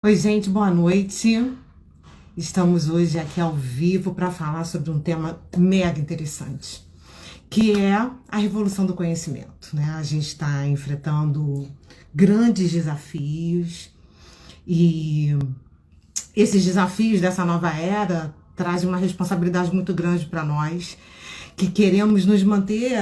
Oi, gente, boa noite. Estamos hoje aqui ao vivo para falar sobre um tema mega interessante, que é a revolução do conhecimento, né? A gente está enfrentando grandes desafios e esses desafios dessa nova era trazem uma responsabilidade muito grande para nós que queremos nos manter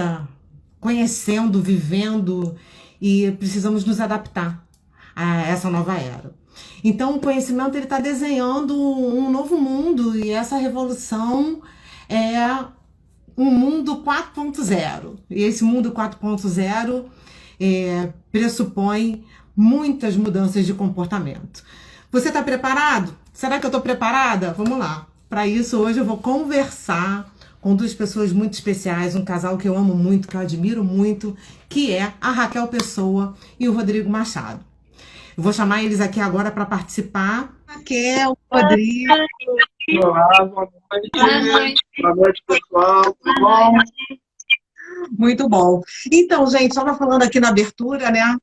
conhecendo, vivendo e precisamos nos adaptar a essa nova era. Então, o conhecimento ele está desenhando um novo mundo e essa revolução é um mundo 4.0. E esse mundo 4.0 pressupõe muitas mudanças de comportamento. Você está preparado? Será que eu estou preparada? Vamos lá. Para isso, hoje eu vou conversar com duas pessoas muito especiais, um casal que eu amo muito, que eu admiro muito, que é a Raquel Pessoa e o Rodrigo Machado. Eu vou chamar eles aqui agora para participar. Raquel, Rodrigo. Olá, boa Boa noite. noite. Boa noite, pessoal. Tudo bom? Muito bom. Então, gente, só falando aqui na abertura, né?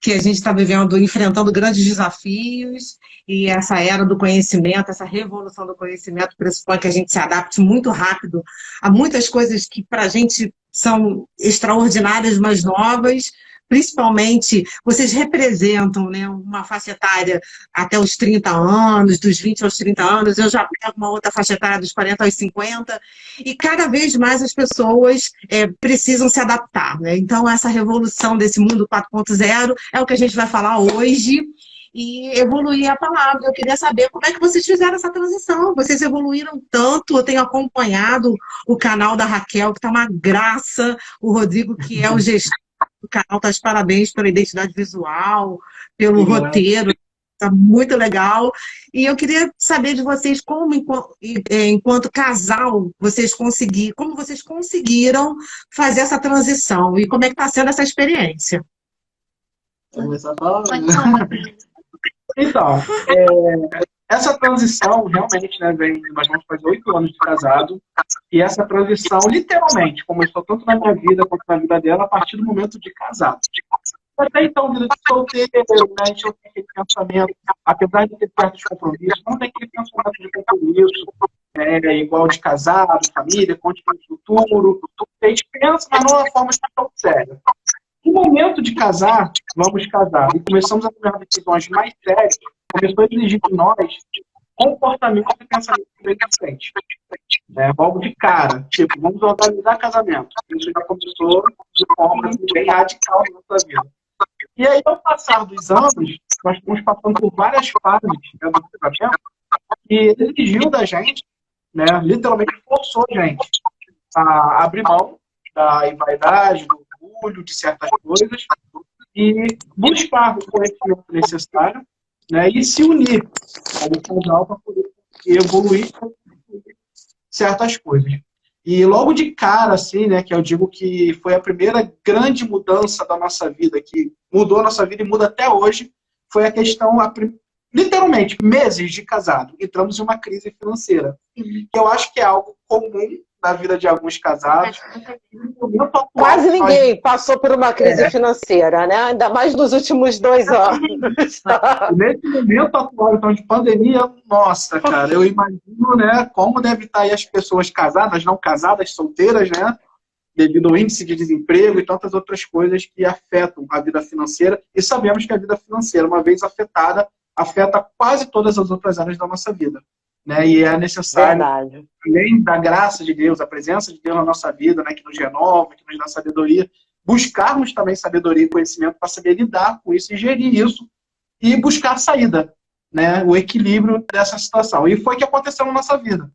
Que a gente está vivendo, enfrentando grandes desafios, e essa era do conhecimento, essa revolução do conhecimento pressupõe que a gente se adapte muito rápido a muitas coisas que para a gente são extraordinárias, mas novas. Principalmente, vocês representam, né, uma faixa etária até os 30 anos, dos 20 aos 30 anos, eu já pego uma outra faixa etária dos 40 aos 50, e cada vez mais as pessoas precisam se adaptar, né? Então, essa revolução desse mundo 4.0 é o que a gente vai falar hoje, e evoluir a palavra. Eu queria saber como é que vocês fizeram essa transição. Vocês evoluíram tanto, eu tenho acompanhado o canal da Raquel, que está uma graça, o Rodrigo, que é o gestor do canal, está de parabéns pela identidade visual, pelo Obrigado. roteiro, está muito legal. E eu queria saber de vocês como, enquanto casal, como vocês conseguiram fazer essa transição e como é que está sendo essa experiência. Vou começar a falar, Pode né? falar, Rodrigo. Então, essa transição realmente, né, nós vamos fazer 8 anos de casado, e essa transição, literalmente, começou tanto na minha vida quanto na vida dela, a partir do momento de casado. Até então, vida de solteiro, né, a gente não tem aquele pensamento, apesar de ter certos compromissos, não tem aquele pensamento de compromisso, igual de casado, família, conte com o futuro, a gente pensa, mas não é uma forma tão séria. No momento de casar, vamos casar, e começamos a tomar decisões mais sérias, começou a exigir de nós comportamento e pensamento bem diferente. Logo de cara, tipo, vamos organizar casamento. Isso já começou de forma assim, bem radical na nossa vida. E aí, ao passar dos anos, nós fomos passando por várias fases, né, do casamento, que exigiu da gente, né, literalmente forçou a gente a abrir mão da vaidade, do orgulho, de certas coisas, e buscar o conhecimento necessário, né, e se unir como casal para poder evoluir certas coisas. E logo de cara, assim, né, que eu digo que foi a primeira grande mudança da nossa vida, que mudou a nossa vida e muda até hoje, foi a questão, literalmente, meses de casado, entramos em uma crise financeira, que eu acho que é algo comum na vida de alguns casados. No momento atual, Quase ninguém passou por uma crise financeira, né? Ainda mais nos últimos 2 anos. nesse momento atual, então, de pandemia, nossa, cara, eu imagino, né, como deve estar aí as pessoas casadas, não casadas, solteiras, né, devido ao índice de desemprego e tantas outras coisas que afetam a vida financeira, e sabemos que a vida financeira, uma vez afetada, afeta quase todas as outras áreas da nossa vida, né, e é necessário, Verdade. além da graça de Deus, a presença de Deus na nossa vida, né, que nos renova, que nos dá sabedoria, buscarmos também sabedoria e conhecimento para saber lidar com isso e gerir isso e buscar saída, né, o equilíbrio dessa situação. E foi o que aconteceu na nossa vida.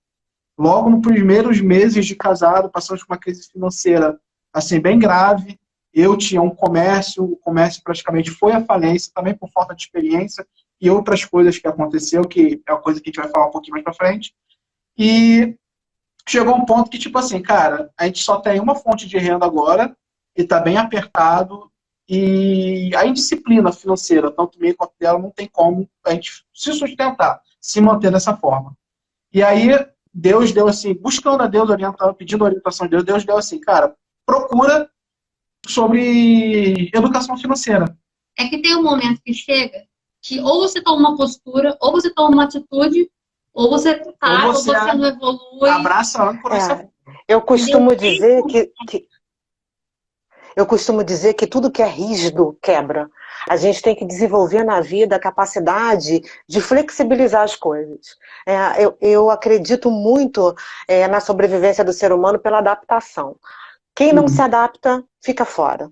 Logo nos primeiros meses de casado, passamos por uma crise financeira assim, bem grave. Eu tinha um comércio, o comércio praticamente foi à falência, também por falta de experiência e outras coisas que aconteceu, que é uma coisa que a gente vai falar um pouquinho mais para frente. E chegou um ponto que, tipo assim, cara, a gente só tem uma fonte de renda agora e está bem apertado, e a indisciplina financeira, tanto minha quanto dela, não tem como a gente se sustentar, se manter dessa forma. E aí, Deus deu assim, buscando a Deus, orientando, pedindo a orientação de Deus, Deus deu assim, cara, procura sobre educação financeira. É que tem um momento que chega que ou você toma uma postura, ou você toma uma atitude, ou você para, ou você não evolui. Abraça a âncora. Eu costumo dizer que tudo que é rígido quebra. A gente tem que desenvolver na vida a capacidade de flexibilizar as coisas. Eu acredito muito na sobrevivência do ser humano pela adaptação. Quem não se adapta, fica fora.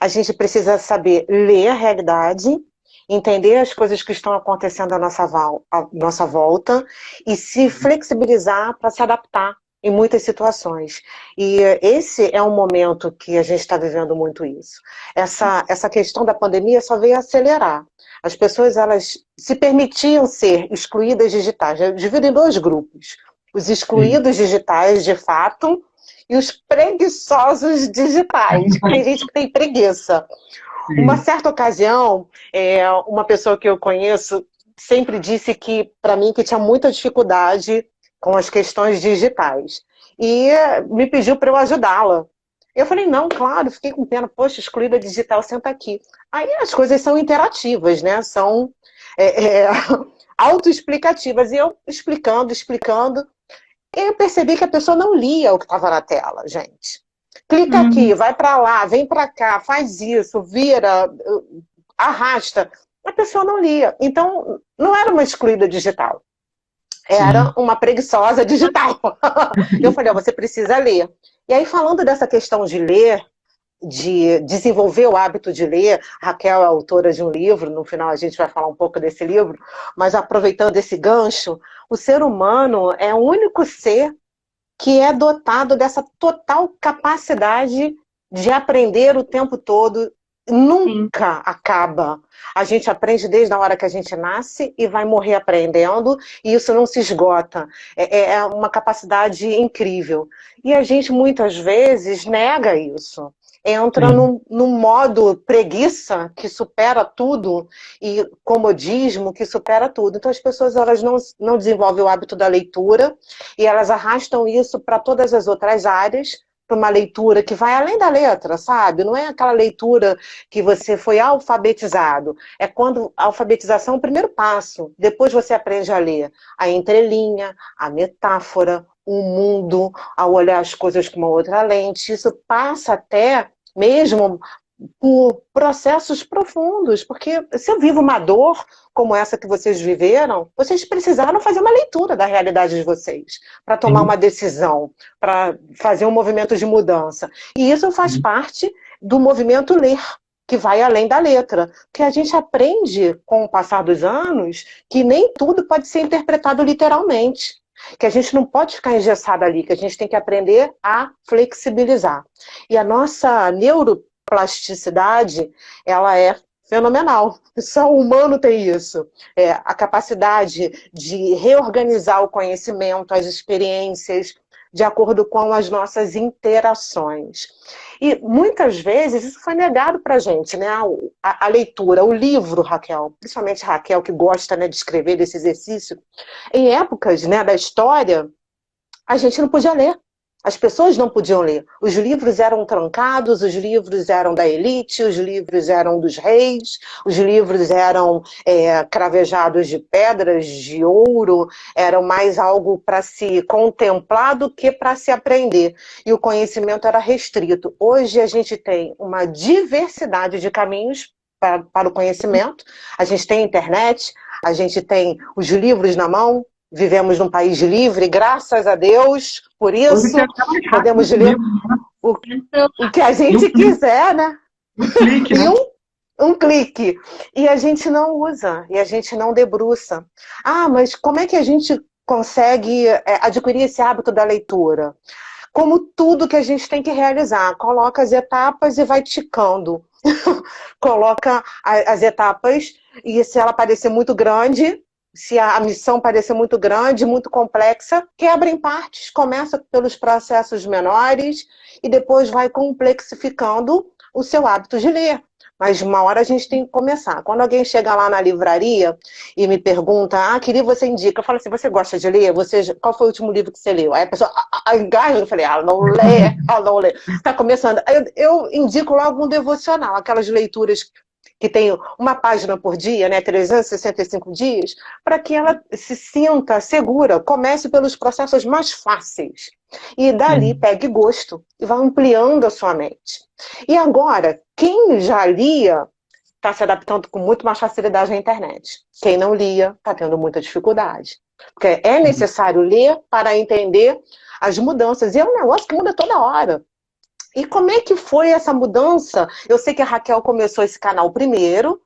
A gente precisa saber ler a realidade, entender as coisas que estão acontecendo à nossa volta e se flexibilizar para se adaptar em muitas situações. E esse é um momento que a gente está vivendo muito isso. Essa questão da pandemia só veio acelerar. As pessoas, elas se permitiam ser excluídas digitais. Eu divido em 2 grupos. Os excluídos digitais, de fato, e os preguiçosos digitais. Tem gente que tem preguiça. Uma certa ocasião, uma pessoa que eu conheço sempre disse que, para mim, que tinha muita dificuldade com as questões digitais. E me pediu para eu ajudá-la. Eu falei, não, claro, fiquei com pena. Poxa, excluída digital, senta aqui. Aí as coisas são interativas, né? São autoexplicativas. E eu explicando, eu percebi que a pessoa não lia o que estava na tela, gente. Clica aqui, vai para lá, vem para cá, faz isso, vira, arrasta. A pessoa não lia. Então, não era uma excluída digital. Era uma preguiçosa digital. Eu falei, você precisa ler. E aí, falando dessa questão de ler, de desenvolver o hábito de ler, Raquel é autora de um livro, no final a gente vai falar um pouco desse livro, mas aproveitando esse gancho, o ser humano é o único ser que é dotado dessa total capacidade de aprender o tempo todo, nunca acaba. A gente aprende desde a hora que a gente nasce e vai morrer aprendendo, e isso não se esgota. É uma capacidade incrível. E a gente, muitas vezes, nega isso. Entra num modo preguiça que supera tudo e comodismo que supera tudo. Então as pessoas, elas não desenvolvem o hábito da leitura e elas arrastam isso para todas as outras áreas, para uma leitura que vai além da letra, sabe? Não é aquela leitura que você foi alfabetizado. É quando a alfabetização é o primeiro passo. Depois você aprende a ler a entrelinha, a metáfora, o mundo, a olhar as coisas com uma outra lente. Isso passa até mesmo por processos profundos, porque se eu vivo uma dor como essa que vocês viveram, vocês precisaram fazer uma leitura da realidade de vocês, para tomar uma decisão, para fazer um movimento de mudança. E isso faz parte do movimento ler, que vai além da letra, que a gente aprende com o passar dos anos que nem tudo pode ser interpretado literalmente, que a gente não pode ficar engessado ali, que a gente tem que aprender a flexibilizar. E a nossa neuroplasticidade, ela é fenomenal. Só o humano tem isso. A capacidade de reorganizar o conhecimento, as experiências, de acordo com as nossas interações. E muitas vezes isso foi negado para a gente, né? A leitura, o livro, Raquel, principalmente Raquel, que gosta, né, de escrever desse exercício, em épocas, né, da história, a gente não podia ler. As pessoas não podiam ler. Os livros eram trancados, os livros eram da elite, os livros eram dos reis, os livros eram cravejados de pedras, de ouro, eram mais algo para se contemplar do que para se aprender. E o conhecimento era restrito. Hoje a gente tem uma diversidade de caminhos para o conhecimento. A gente tem internet, a gente tem os livros na mão. Vivemos num país livre, graças a Deus, por isso podemos ler o que a gente quiser, né? Um clique, né? Um clique. E a gente não usa, e a gente não debruça. Ah, mas como é que a gente consegue adquirir esse hábito da leitura? Como tudo que a gente tem que realizar, coloca as etapas e vai ticando. Coloca as etapas, e se ela parecer muito grande, se a missão parecer muito grande, muito complexa, quebra em partes, começa pelos processos menores e depois vai complexificando o seu hábito de ler. Mas uma hora a gente tem que começar. Quando alguém chega lá na livraria e me pergunta, que livro você indica? Eu falo assim, você gosta de ler? Qual foi o último livro que você leu? Aí a pessoa engaja, eu falei, não lê, não lê. Está começando. Aí eu indico logo um devocional, aquelas leituras que tem uma página por dia, né, 365 dias, para que ela se sinta segura, comece pelos processos mais fáceis. E dali pegue gosto e vá ampliando a sua mente. E agora, quem já lia está se adaptando com muito mais facilidade à internet. Quem não lia está tendo muita dificuldade. Porque é necessário ler para entender as mudanças. E é um negócio que muda toda hora. E como é que foi essa mudança? Eu sei que a Raquel começou esse canal primeiro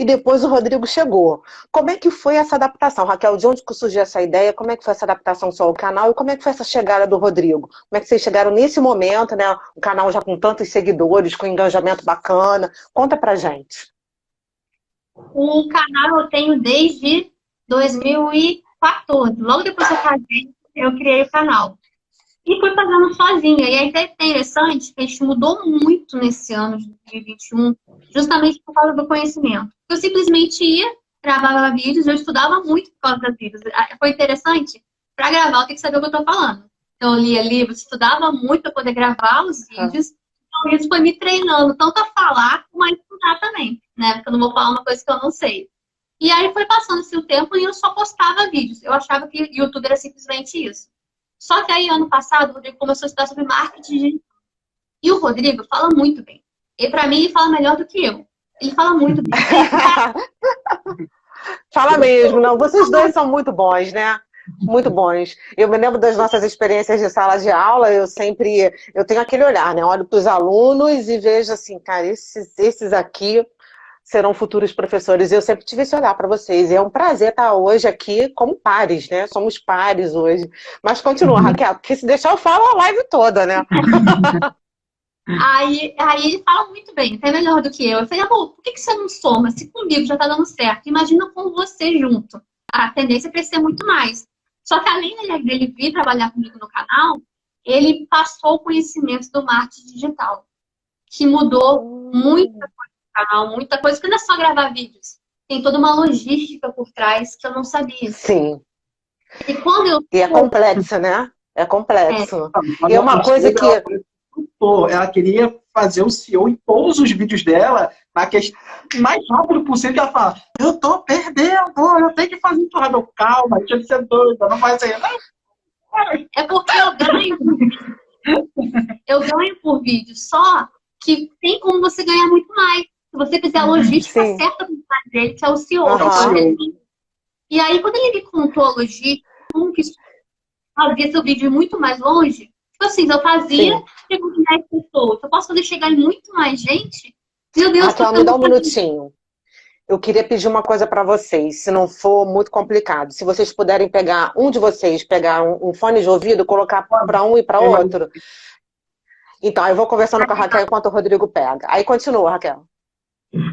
e depois o Rodrigo chegou. Como é que foi essa adaptação? Raquel, de onde que surgiu essa ideia? Como é que foi essa adaptação só ao canal? E como é que foi essa chegada do Rodrigo? Como é que vocês chegaram nesse momento, né? O canal já com tantos seguidores, com engajamento bacana. Conta pra gente. O canal eu tenho desde 2014. Logo depois que eu casei, eu criei o canal. E fui fazendo sozinha. E é interessante que a gente mudou muito nesse ano de 2021, justamente por causa do conhecimento. Eu simplesmente ia, gravava vídeos, eu estudava muito por causa das vídeos. Foi interessante, para gravar eu tenho que saber o que eu estou falando. Então eu lia livros, estudava muito para poder gravar os vídeos. Então isso foi me treinando, tanto a falar como a estudar também, né? Porque eu não vou falar uma coisa que eu não sei. E aí foi passando esse tempo e eu só postava vídeos. Eu achava que YouTube era simplesmente isso. Só que aí, ano passado, o Rodrigo começou a estudar sobre marketing digital. E o Rodrigo fala muito bem. E pra mim, ele fala melhor do que eu. Ele fala muito bem. Fala mesmo, não. Vocês dois são muito bons, né? Muito bons. Eu me lembro das nossas experiências de sala de aula, eu tenho aquele olhar, né? Olho para os alunos e vejo assim, cara, esses aqui serão futuros professores. Eu sempre tive esse olhar para vocês. E é um prazer estar hoje aqui como pares, né? Somos pares hoje. Mas continua, Raquel, porque se deixar eu falo a live toda, né? Aí ele fala muito bem, até melhor do que eu. Eu falei, amor, por que você não soma? Se comigo já tá dando certo, imagina com você junto. A tendência é crescer muito mais. Só que além dele vir trabalhar comigo no canal, ele passou o conhecimento do marketing digital, que mudou muita coisa no canal, muita coisa, que não é só gravar vídeos. Tem toda uma logística por trás que eu não sabia. Sim. E é complexo, né? É complexo. E é uma coisa que... Ela queria fazer o SEO em todos os vídeos dela, na questão mais rápido possível. Ela fala, eu tô perdendo, eu tenho que fazer tudo. Eu, calma, tinha que ser doida, não vai ser. É porque eu ganho por vídeo, só que tem como você ganhar muito mais. Se você fizer a logística certa por trás dele, que é o SEO. E aí, quando ele me contou a logística, como que fazia seu vídeo muito mais longe, tipo assim, eu fazia, chegou em 10 pessoas. Eu posso fazer chegar em muito mais gente? Meu Deus, Raquel, me dá um minutinho. Eu queria pedir uma coisa para vocês, se não for muito complicado. Se vocês puderem pegar, um de vocês pegar um fone de ouvido, colocar para um e para outro. Então, eu vou conversando com a Raquel enquanto o Rodrigo pega. Aí continua, Raquel.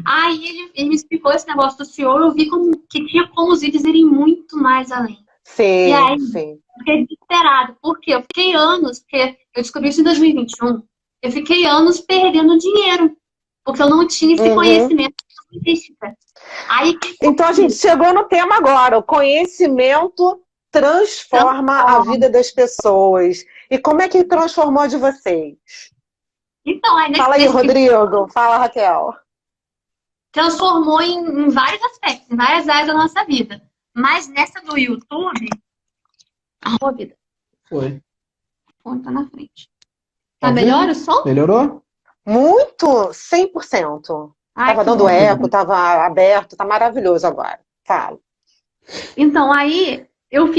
Aí ele me explicou esse negócio do CEO, eu vi que tinha como os vídeos irem muito mais além. Sim, e aí, sim. Eu fiquei desesperado. Por quê? Eu fiquei anos, porque eu descobri isso em 2021, eu fiquei anos perdendo dinheiro, porque eu não tinha esse conhecimento de logística. Aí, então a gente chegou no tema agora. O conhecimento transforma a vida das pessoas. E como é que transformou de vocês? Então, fala aí, Rodrigo. Fala, Raquel. Transformou em vários aspectos, em várias áreas da nossa vida. Mas nessa do YouTube, arrumou a vida. Foi. O tá na frente. Tá melhor o som? Melhorou? Muito, 100%. Tava dando eco, tava aberto, tá maravilhoso agora. Fala. Então, aí eu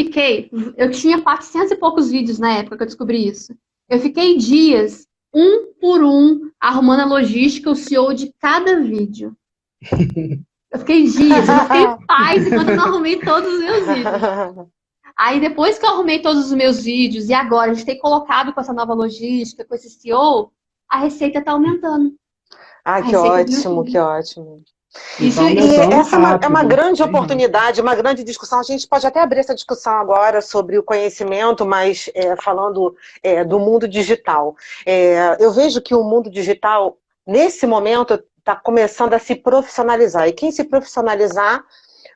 tinha 400 e poucos vídeos na época que eu descobri isso. Eu fiquei dias, um por um, arrumando a logística, o SEO de cada vídeo. Eu fiquei dias, eu fiquei em paz enquanto eu não arrumei todos os meus vídeos. Aí depois que eu arrumei todos os meus vídeos, e agora a gente tem colocado com essa nova logística, com esse SEO, a receita tá aumentando. Que ótimo, que ótimo. Isso, e essa é uma grande oportunidade, uma grande discussão. A gente pode até abrir essa discussão agora sobre o conhecimento, mas falando do mundo digital. Eu vejo que o mundo digital, nesse momento, está começando a se profissionalizar. E quem se profissionalizar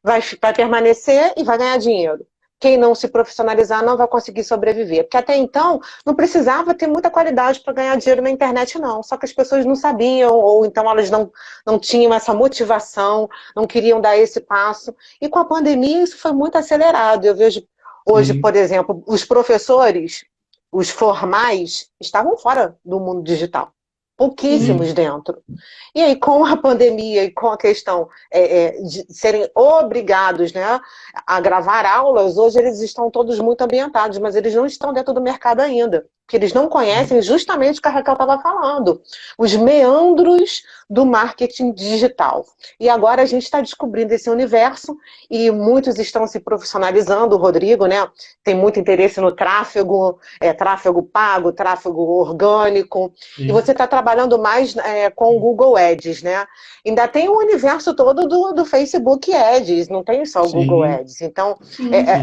vai permanecer e vai ganhar dinheiro. quem não se profissionalizar não vai conseguir sobreviver. Porque até então, não precisava ter muita qualidade para ganhar dinheiro na internet, não. Só que as pessoas não sabiam, ou então elas não tinham essa motivação, não queriam dar esse passo. E com a pandemia, isso foi muito acelerado. Eu vejo hoje, por exemplo, os professores, os formais, estavam fora do mundo digital. Pouquíssimos dentro. E aí, com a pandemia e com a questão de serem obrigados, né, a gravar aulas, hoje eles estão todos muito ambientados, mas eles não estão dentro do mercado ainda. Porque eles não conhecem justamente o que a Raquel estava falando, os meandros do marketing digital. E agora a gente está descobrindo esse universo e muitos estão se profissionalizando. O Rodrigo, né, tem muito interesse no tráfego, tráfego pago, tráfego orgânico. E você está trabalhando mais com o Google Ads, né? Ainda tem o universo todo do Facebook Ads, não tem só o Google Ads. Então,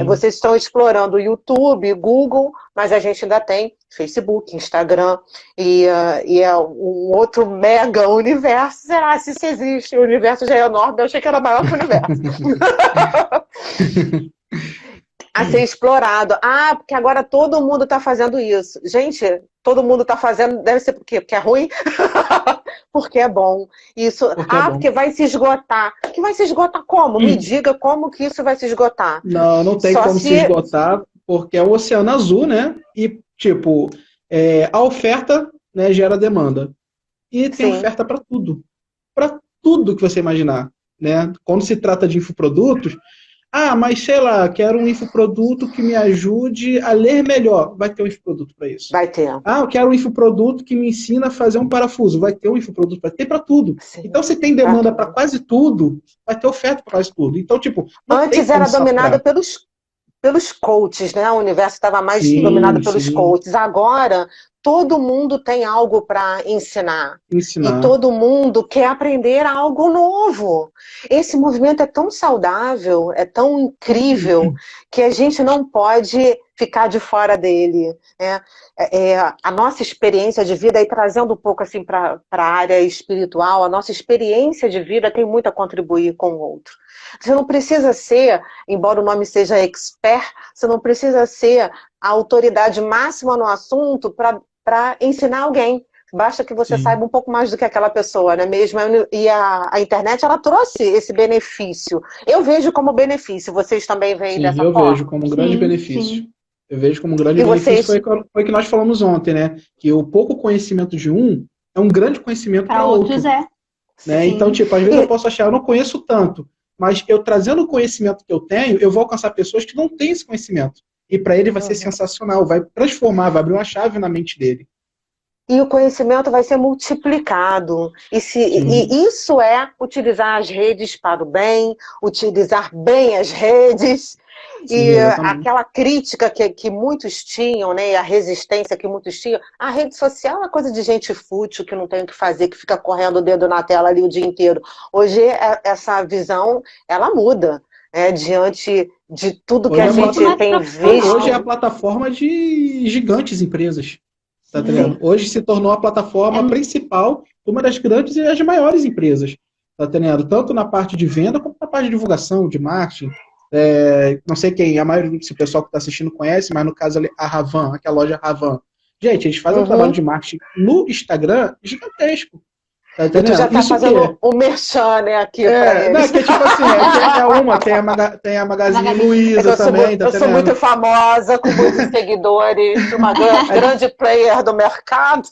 vocês estão explorando o YouTube, Google, mas a gente ainda tem Facebook, Instagram, e é um outro mega universo. Será se isso existe? O universo já é enorme, eu achei que era maior que o universo. A ser explorado. Ah, porque agora todo mundo está fazendo isso. Gente, todo mundo está fazendo, deve ser por quê? Porque é ruim? Porque é bom. Isso. Porque vai se esgotar. Que vai se esgotar como? Me diga como que isso vai se esgotar. Não tem como se esgotar, porque é um oceano azul, né? E, tipo, a oferta, né, gera demanda. E tem oferta para tudo. Para tudo que você imaginar, né? Quando se trata de infoprodutos, mas sei lá, quero um infoproduto que me ajude a ler melhor. Vai ter um infoproduto para isso. Vai ter. Eu quero um infoproduto que me ensina a fazer um parafuso. Vai ter um infoproduto, vai ter para tudo. Sim. Então, se tem demanda para quase tudo, vai ter oferta para quase tudo. Então, tipo, antes era dominado pelos coaches, né? O universo estava mais dominado pelos coaches. Agora, todo mundo tem algo para ensinar. E todo mundo quer aprender algo novo. Esse movimento é tão saudável, é tão incrível, que a gente não pode ficar de fora dele. Né? A nossa experiência de vida, e trazendo um pouco assim, para a área espiritual, a nossa experiência de vida tem muito a contribuir com o outro. Você não precisa ser, embora o nome seja expert, você não precisa ser a autoridade máxima no assunto para ensinar alguém. Basta que você saiba um pouco mais do que aquela pessoa, não é mesmo? E a internet, ela trouxe esse benefício. Eu vejo como benefício. Vocês também veem dessa forma? Eu vejo como um grande benefício. Eu vejo como um grande benefício. Foi o que nós falamos ontem, né? Que o pouco conhecimento de um é um grande conhecimento para outros. Né? Então, tipo, às vezes eu posso achar, eu não conheço tanto, mas eu trazendo o conhecimento que eu tenho, eu vou alcançar pessoas que não têm esse conhecimento. E para ele vai ser sensacional, vai transformar, vai abrir uma chave na mente dele. E o conhecimento vai ser multiplicado. E isso é utilizar as redes para o bem, utilizar bem as redes. E aquela crítica que muitos tinham, né, e a resistência que muitos tinham, a rede social é coisa de gente fútil, que não tem o que fazer, que fica correndo o dedo na tela ali o dia inteiro. Hoje, essa visão, ela muda, né, diante de tudo que a gente tem visto. Hoje é a plataforma de gigantes empresas. Tá entendendo? Hoje se tornou a plataforma principal de uma das grandes e as maiores empresas. Tá entendendo? Tanto na parte de venda, como na parte de divulgação, de marketing. Não sei quem, a maioria do pessoal que está assistindo conhece, mas no caso ali, a Ravan, aqui a loja Ravan. Gente, eles fazem um trabalho de marketing no Instagram gigantesco. Tá entendendo? Tu já tá fazendo o merchan, né, aqui pra eles. Não, é que tipo assim, tem a Magazine Luiza também. Eu sou muito famosa, com muitos seguidores, uma grande player do mercado.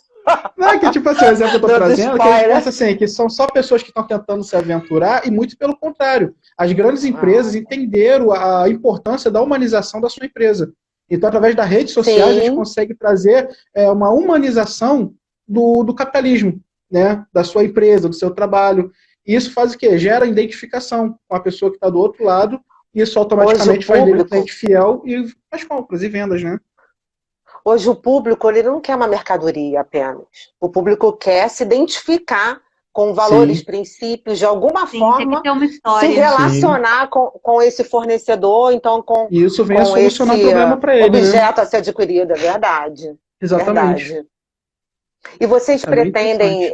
Não, é que tipo assim, o exemplo que eu tô trazendo, que a gente pensa assim, que são só pessoas que estão tentando se aventurar, e muito pelo contrário. As grandes empresas entenderam a importância da humanização da sua empresa. Então, através da rede social, a gente consegue trazer uma humanização do capitalismo, né? Da sua empresa, do seu trabalho. E isso faz o quê? Gera identificação com a pessoa que está do outro lado, e isso automaticamente faz dele um cliente fiel e faz compras e vendas, né? Hoje o público, ele não quer uma mercadoria apenas. O público quer se identificar com valores, princípios, de alguma forma, se relacionar com esse fornecedor, então com e isso vem a solucionar o problema para ele, objeto a ser adquirido, é verdade. Exatamente. Verdade. E vocês pretendem,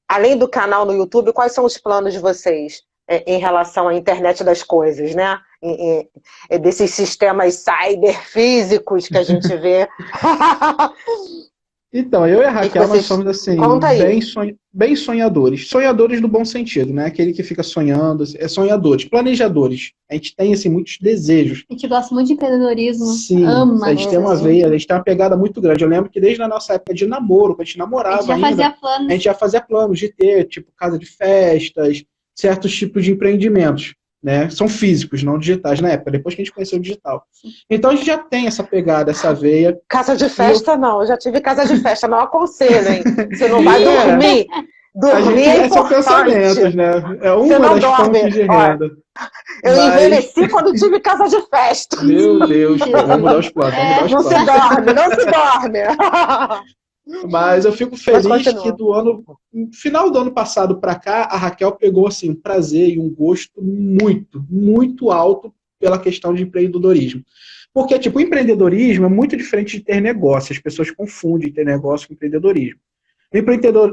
além do canal no YouTube, quais são os planos de vocês em relação à internet das coisas, né? desses sistemas cyberfísicos que a gente vê. Então, eu e a Raquel, nós vocês... somos assim, Conta aí. bem sonhadores. Sonhadores no bom sentido, né? Aquele que fica sonhando, sonhadores, planejadores. A gente tem, assim, muitos desejos. A gente gosta muito de empreendedorismo. Sim, Ama. a gente tem uma veia, a gente tem uma pegada muito grande. Eu lembro que desde a nossa época de namoro, quando a gente namorava A gente já ainda, fazia planos. a gente já fazia planos de ter, tipo, casa de festas, certos tipos de empreendimentos, né? São físicos, não digitais na época, depois que a gente conheceu o digital. Então a gente já tem essa pegada, essa veia. Casa de festa, não. Eu já tive casa de festa, não aconselho, hein? Você não vai dormir. Dormir é São importante. pensamentos, né? É uma das fontes de renda. Eu envelheci quando tive casa de festa. Meu Deus, vamos mudar os planos, vamos mudar os Não se planos. dorme, não se dorme. Mas eu fico feliz que no final do ano passado para cá, a Raquel pegou assim, um prazer e um gosto muito, muito alto pela questão de empreendedorismo. Porque, tipo, o empreendedorismo é muito diferente de ter negócio. As pessoas confundem ter negócio com empreendedorismo.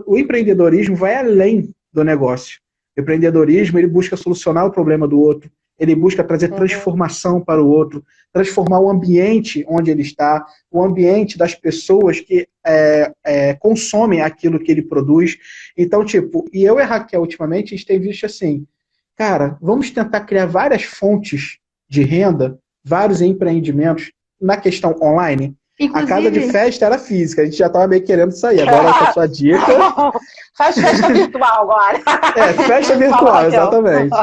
O empreendedorismo vai além do negócio. O empreendedorismo, ele busca solucionar o problema do outro, ele busca trazer transformação para o outro, transformar o ambiente onde ele está, o ambiente das pessoas que consomem aquilo que ele produz. Então, tipo, e eu e a Raquel, ultimamente, a gente tem visto assim, cara, vamos tentar criar várias fontes de renda, vários empreendimentos na questão online. Inclusive, a casa de festa era física, a gente já estava meio querendo sair. Agora, com a sua dica... Faz festa virtual agora. Festa virtual, exatamente.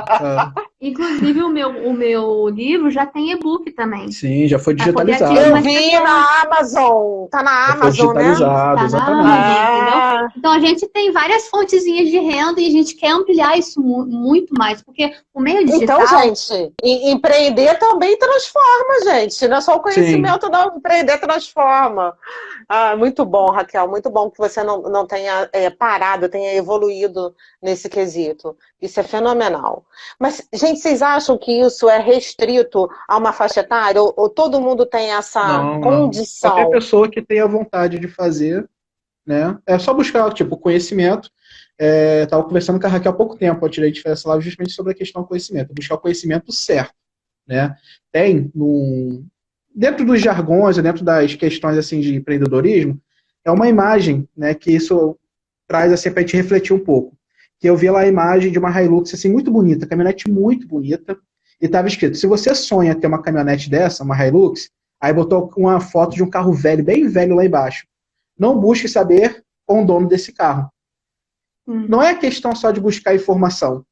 Inclusive, o meu livro já tem e-book também. Sim, já foi digitalizado. Eu vi na Amazon. Tá na Amazon, né? Digitalizado, exatamente. Amazon, então a gente tem várias fontezinhas de renda e a gente quer ampliar isso muito mais, porque o meio digital... Então, gente, empreender também transforma, gente. Não é só o conhecimento, não. Empreender transforma. Muito bom, Raquel. Muito bom que você não tenha parado, tenha evoluído nesse quesito. Isso é fenomenal. Mas, gente, vocês acham que isso é restrito a uma faixa etária? Ou todo mundo tem essa condição? Qualquer pessoa que tenha vontade de fazer, né? É só buscar, tipo, conhecimento. Estava conversando com a Raquel há pouco tempo, eu tirei de essa live justamente sobre a questão do conhecimento. Buscar o conhecimento certo, né? Dentro dos jargões, dentro das questões assim, de empreendedorismo, é uma imagem, né, que isso traz assim, para a gente refletir um pouco. Que eu vi lá a imagem de uma Hilux assim, muito bonita, caminhonete muito bonita, e estava escrito, se você sonha ter uma caminhonete dessa, uma Hilux, aí botou uma foto de um carro velho, bem velho lá embaixo. Não busque saber com o dono desse carro. Não é questão só de buscar informação.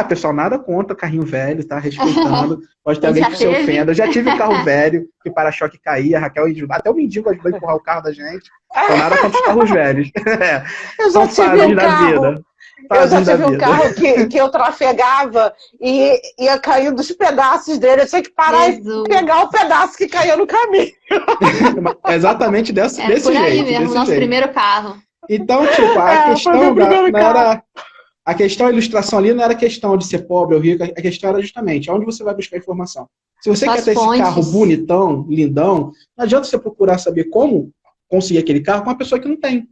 Pessoal, nada contra carrinho velho, tá? Respeitando. Pode ter alguém que se ofenda. Eu já tive carro velho, que para-choque caía, Raquel, até o mendigo ajudou a empurrar o carro da gente. Então, nada contra os carros velhos. São fases da vida. Eu já tive um carro que eu trafegava e ia caindo dos pedaços dele. Eu tinha que parar e pegar o pedaço que caiu no caminho. Exatamente desse jeito. Por aí mesmo, nosso primeiro carro. Então, tipo, a questão, a ilustração ali não era questão de ser pobre ou rico, a questão era justamente onde você vai buscar informação. Se você quer ter esse carro bonitão, lindão, não adianta você procurar saber como conseguir aquele carro com uma pessoa que não tem.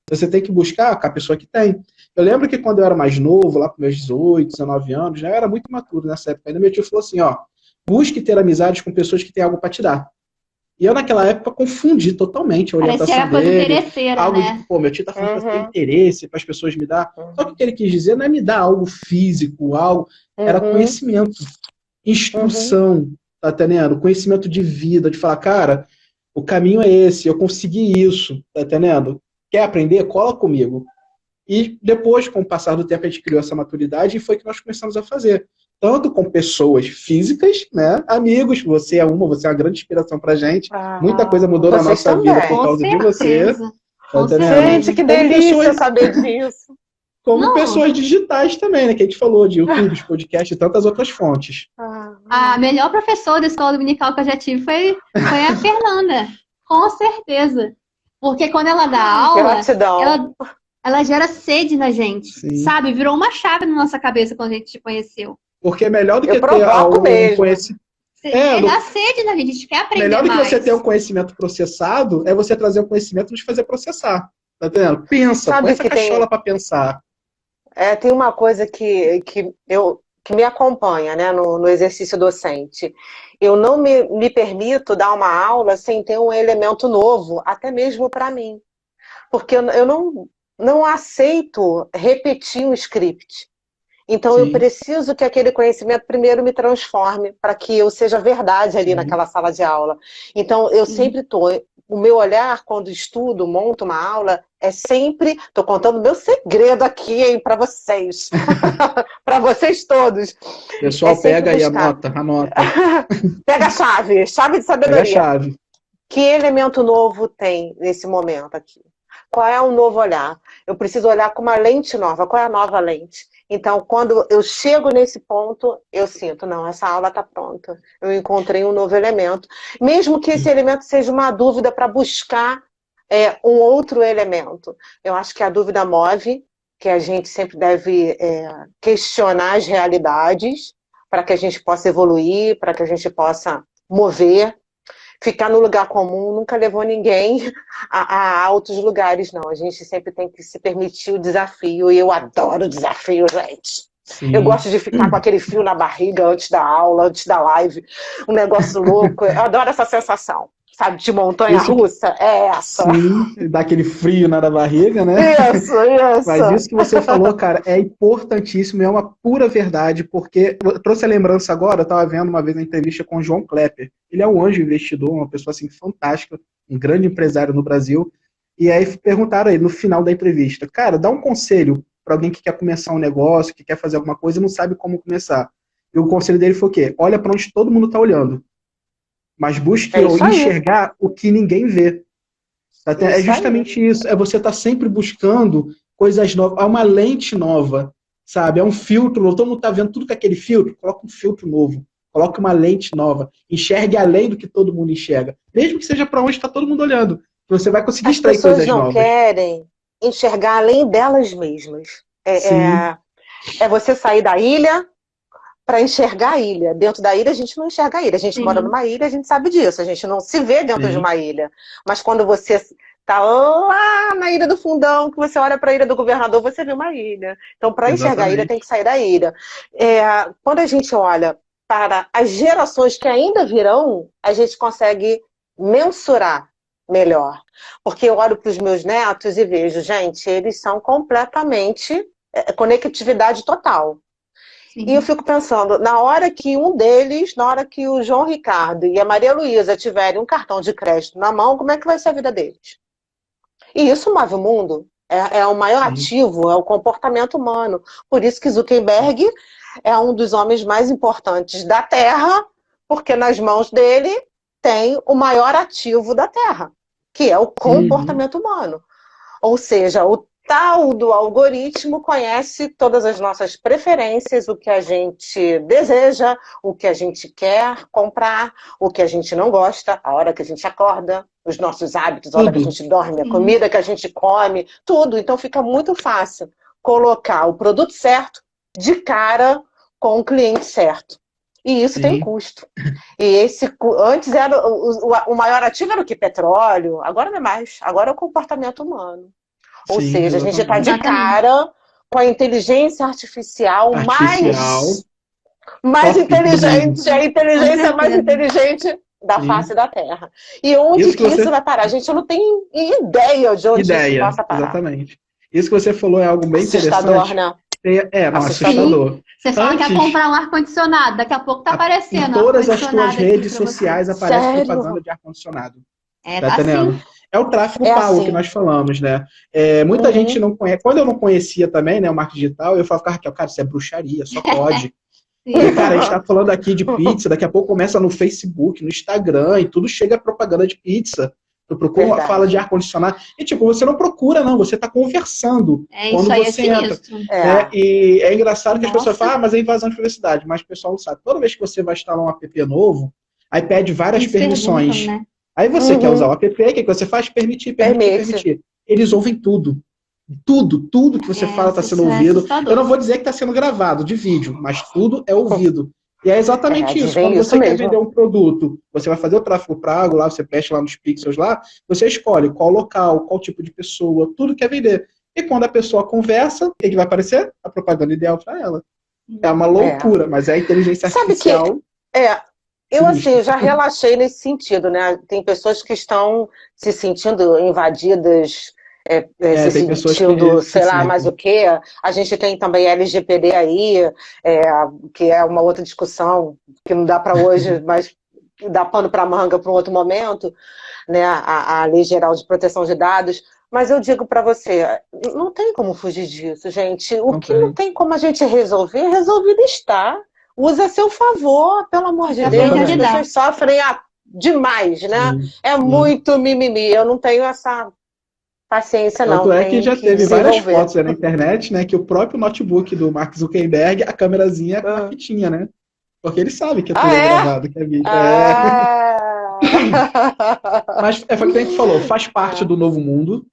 Você tem que buscar com a pessoa que tem. Eu lembro que quando eu era mais novo, lá com meus 18, 19 anos, já era muito maturo nessa época. Ainda meu tio falou assim, busque ter amizades com pessoas que têm algo para te dar. E eu, naquela época, confundi totalmente a orientação dele. Algo né? Meu tio tá falando para ter interesse, para as pessoas me dar. Só que o que ele quis dizer não é me dar algo físico, era conhecimento, instrução, tá entendendo? Conhecimento de vida, de falar, cara, o caminho é esse, eu consegui isso, tá entendendo? Quer aprender? Cola comigo. E depois, com o passar do tempo, a gente criou essa maturidade e foi que nós começamos a fazer. Tanto com pessoas físicas, né? Amigos, você é uma grande inspiração pra gente. Muita coisa mudou na nossa vida por causa de você. Gente, que delícia saber disso. Como pessoas digitais também, né? Que a gente falou de YouTube, podcast e tantas outras fontes. A melhor professora da escola dominical que eu já tive foi a Fernanda. Com certeza. Porque quando ela dá aula, ela gera sede na gente. Sim. Sabe? Virou uma chave na nossa cabeça quando a gente te conheceu. Porque é melhor do que ter algum conhecimento. Dá sede na gente, a gente quer aprender melhor do mais. que você ter um conhecimento processado, é você trazer o conhecimento de fazer processar. Tá entendendo? Pensa, põe essa cachola para pensar. Tem uma coisa que eu que me acompanha, né, no exercício docente. Eu não me permito dar uma aula sem ter um elemento novo, até mesmo para mim. Porque eu não aceito repetir um script. Então, eu preciso que aquele conhecimento primeiro me transforme para que eu seja verdade ali naquela sala de aula. Então, eu sempre estou... O meu olhar, quando estudo, monto uma aula, é sempre... Estou contando meu segredo aqui, hein, para vocês. Para vocês todos. Pessoal, pega aí, anota. Pega a chave de sabedoria. Pega a chave. Que elemento novo tem nesse momento aqui? Qual é o novo olhar? Eu preciso olhar com uma lente nova. Qual é a nova lente? Então, quando eu chego nesse ponto, eu sinto, não, essa aula está pronta. Eu encontrei um novo elemento. Mesmo que esse elemento seja uma dúvida para buscar um outro elemento. Eu acho que a dúvida move, que a gente sempre deve questionar as realidades para que a gente possa evoluir, para que a gente possa mover. Ficar no lugar comum nunca levou ninguém a altos lugares, não. A gente sempre tem que se permitir o desafio, e eu adoro desafio, gente. Sim. Eu gosto de ficar com aquele frio na barriga antes da aula, antes da live, um negócio louco. Eu adoro essa sensação, sabe, de montanha-russa, é essa. Sim, dá aquele frio na barriga, né? Isso. Mas isso que você falou, cara, é importantíssimo, é uma pura verdade, porque eu trouxe a lembrança agora, eu estava vendo uma vez uma entrevista com o João Klepper. Ele é um anjo investidor, uma pessoa assim fantástica, um grande empresário no Brasil. E aí perguntaram a ele no final da entrevista, cara, dá um conselho para alguém que quer começar um negócio, que quer fazer alguma coisa e não sabe como começar. E o conselho dele foi o quê? Olha para onde todo mundo está olhando. Mas busque enxergar o que ninguém vê. É justamente isso. É você estar sempre buscando coisas novas. Há uma lente nova, sabe? É um filtro. Todo mundo está vendo tudo com aquele filtro. Coloca um filtro novo. Coloca uma lente nova. Enxergue além do que todo mundo enxerga. Mesmo que seja para onde está todo mundo olhando. Você vai conseguir extrair coisas novas. As pessoas não querem enxergar além delas mesmas. É você sair da ilha para enxergar a ilha. Dentro da ilha, a gente não enxerga a ilha. A gente mora numa ilha, a gente sabe disso. A gente não se vê dentro de uma ilha. Mas quando você está lá na Ilha do Fundão, que você olha para a Ilha do Governador, você vê uma ilha. Então, para enxergar a ilha, tem que sair da ilha. Quando a gente olha para as gerações que ainda virão, a gente consegue mensurar melhor. Porque eu olho para os meus netos e vejo, gente, eles são completamente conectividade total. Sim. E eu fico pensando, na hora que um deles, na hora que o João Ricardo e a Maria Luísa tiverem um cartão de crédito na mão, como é que vai ser a vida deles? E isso move o mundo. É o maior ativo, é o comportamento humano. Por isso que Zuckerberg é um dos homens mais importantes da Terra, porque nas mãos dele tem o maior ativo da Terra, que é o comportamento humano. Ou seja, o tal do algoritmo conhece todas as nossas preferências, o que a gente deseja, o que a gente quer comprar, o que a gente não gosta, a hora que a gente acorda, os nossos hábitos, a hora que a gente dorme, a comida que a gente come, tudo. Então fica muito fácil colocar o produto certo de cara com o cliente certo. E isso tem custo. E antes era o maior ativo era o que? Petróleo. Agora não é mais. Agora é o comportamento humano. Ou seja, a gente está de cara com a inteligência artificial. Mais inteligente. A inteligência mais inteligente da face da Terra. E onde isso vai parar? Gente, eu não tenho ideia de onde isso possa parar. Exatamente. Isso que você falou é algo bem assustador, interessante. Assustador. Você fala que quer comprar um ar-condicionado, daqui a pouco tá aparecendo. Em todas as suas redes sociais aparece propaganda de ar-condicionado. Tá entendendo? Assim. É o tráfego pago que nós falamos, né? Muita gente não conhece. Quando eu não conhecia também, né, o marketing digital, eu falava, cara, isso é bruxaria, só pode. E, cara, a gente tá falando aqui de pizza, daqui a pouco começa no Facebook, no Instagram, e tudo chega propaganda de pizza. Tu procura, fala de ar-condicionado. E, tipo, você não procura, não. Você tá conversando quando você entra. E é engraçado que as pessoas falam, mas é invasão de privacidade. Mas o pessoal não sabe. Toda vez que você vai instalar um app novo, aí pede várias permissões. Né? Aí você quer usar o app, o que você faz? Permitir. Eles ouvem tudo. Tudo que você fala está sendo ouvido. Eu não vou dizer que está sendo gravado de vídeo, mas tudo é ouvido. E é exatamente isso. Quando você quer vender um produto, você vai fazer o tráfego pago lá, você fecha lá nos pixels lá, você escolhe qual local, qual tipo de pessoa, tudo quer vender. E quando a pessoa conversa, o que vai aparecer? A propaganda ideal para ela. É uma loucura, mas é a inteligência artificial. Eu assim, já relaxei nesse sentido, né? Tem pessoas que estão se sentindo invadidas, se sentindo, sei lá, mais o quê. A gente tem também LGPD aí, que é uma outra discussão que não dá para hoje, mas dá pano para manga para um outro momento, né? A Lei Geral de Proteção de Dados. Mas eu digo para você, não tem como fugir disso, gente. O que não tem como a gente resolver, resolvido está. Usa a seu favor, pelo amor de Deus. As pessoas sofrem demais, né? É muito mimimi. Eu não tenho essa paciência, não. Tanto é que já teve várias fotos na internet, né? Que o próprio notebook do Mark Zuckerberg, a câmerazinha é uma fitinha, né? Porque ele sabe que é tudo gravado, que é vídeo. Mas foi o que a gente falou, faz parte do novo mundo,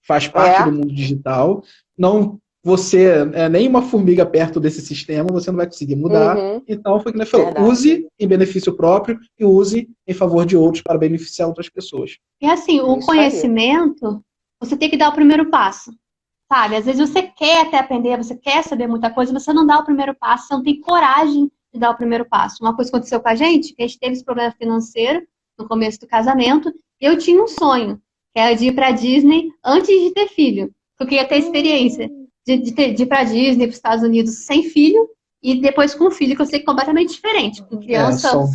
faz parte do mundo digital. Não, você é nem uma formiga perto desse sistema, você não vai conseguir mudar. Então, foi o que a gente falou, use em benefício próprio e use em favor de outros para beneficiar outras pessoas. E assim, o conhecimento, você tem que dar o primeiro passo, sabe? Às vezes você quer até aprender, você quer saber muita coisa, mas você não dá o primeiro passo, você não tem coragem de dar o primeiro passo. Uma coisa que aconteceu com a gente teve esse problema financeiro no começo do casamento, e eu tinha um sonho, que era de ir para Disney antes de ter filho. Eu queria ter experiência de ir para Disney, para os Estados Unidos sem filho, e depois com filho, que eu sei que é completamente diferente. Com criança, são